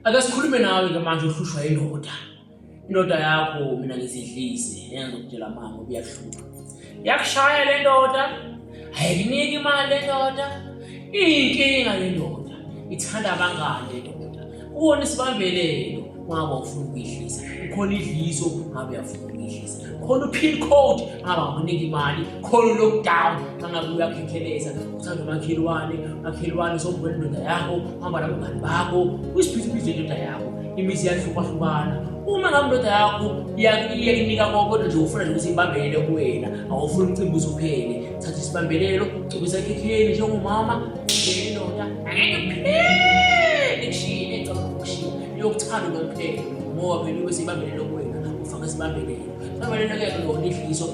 Ake sikhulume nawe-ke manje uhlushwa indoda. Indoda yakho mina ngizidlise, ngiyazokutshela mama uyahlupha. Yakushaya le ndoda, ayikuniki imali le ndoda. Iyinkinga le ndoda, ithanda abangane le ndoda. Kuwona isibambelelo ngabe ufuna ukuyihlisa. Ukhona idliso ngabe uyafuna ukuyihlisa. Khona upin code ngabe akunika imali. Khona lockdown ngabe uyakhekheleza. Uthanda makhelwane sombona indoda yakho, hamba nabangani bakho, usiphithiphithi indoda yakho. Imizi yahlukahlukana. Uma ngabe indoda yakho iyakunika konke nje ufuna nje ukuthi ibambelele kuwena, awufuni umcimbi uzuphele. Thatha isibambelelo, ugcobisa ekhekheni njengomama, indoda angeke kuphele kushile ecabanga ukushiya. Yokuthanda ngempela ngoba phela ube sibambelele kuwena, ufaka isibambelelo. Isibambelelo-ke lona idliso,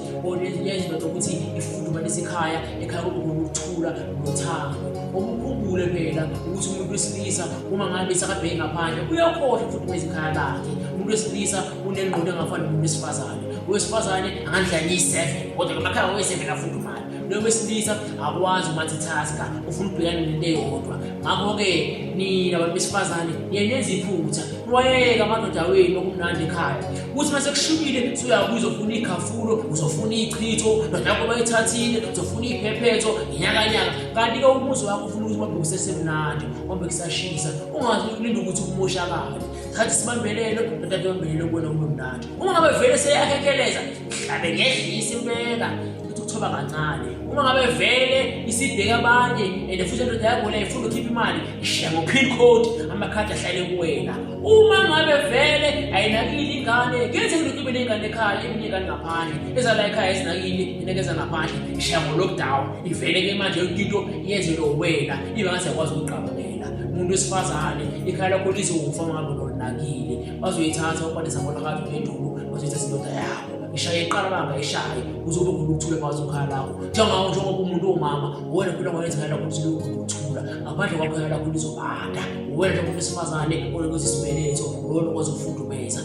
yenza indoda ukuthi ifudumalise ekhaya kube ukuthula nothando. Ukukhumbule phela ukuthi umuntu wesilisa uma ngabe sakabheke ngaphandle uyakhohlwa ukufudumeza ikhaya lakhe. Umuntu wesilisa unengqondo engafani nomuntu wesifazane. Owesifazane angandlala 7 kodwa emakhaya we7 afudumala. Lo wesilisa akwazi umathathaska, ufuna ukubhekana nento eyodwa. Ngakho-ke nina abantu besifazane niyenza iphutha, wayeka amadoda wenu okumnandi ekhaya. Ukuthi mase kushubile uyabuya uzofuna ikhafulo, uzofuna ichitho, ndoda yakho bayithathile, uzofuna iphephetho inyakanyaka. Kanti-ke umuzi wakho ufuna ukuthi mabe kusesemnandi, mabe kusashisa, ungazi ukulinda ukuthi kumoshakale. Thatha isibambelelo, ndoda isibambelelo kuwena ube mnandi. Uma ngabe vele seyakhekheleza, hlabe ngedlisa impela. Ukuthoba kancane. Uma ngabe vele isibheka abanye and futhi indoda yakho le ifuna ukhipha imali, ishiya ngopin code amakhadi ahlale kuwena. Uma ngabe vele ayinakile ingane, kenze ukuthi ube nengane ekhaya, ingane ngaphandle, ezala ekhaya ezinakile, inekeza ngaphandle, ishiya ngo-lockdown. Ivele-ke manje into yenzelwe wena, ibe ngathi yakwazi ukuqabela. Umuntu wesifazane ikhaya lakho lizofa ngabe lonakile. Bazoyithatha ukwanisa bona kade upendulo, bazoyithatha indoda yakho. Ishaye iqala banga ishaye uzobe ukuthula phakathi ukhala lakho njengoba umuntu omama wena phela ngwenza ngala ukuthi ukuthula ngaphandle kwakho lakho lizobanda wena njengoba wesifazane olokuzisa isibeletho wena ukwazi ukufudumeza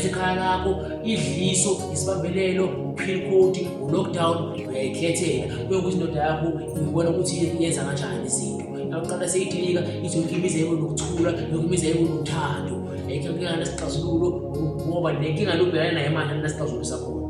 ikhaya lakho idliso isibambelelo upin code lockdown uyayikhethela ukuthi indoda yakho ubona ukuthi yenza kanjani izinto. Yaqala seyihlika izokimizeko nokuthula nokimizeko nokuthando. Ayikho nesixazululo ngoba lenkinga lobhekana nayo manje nesixazululo sakho.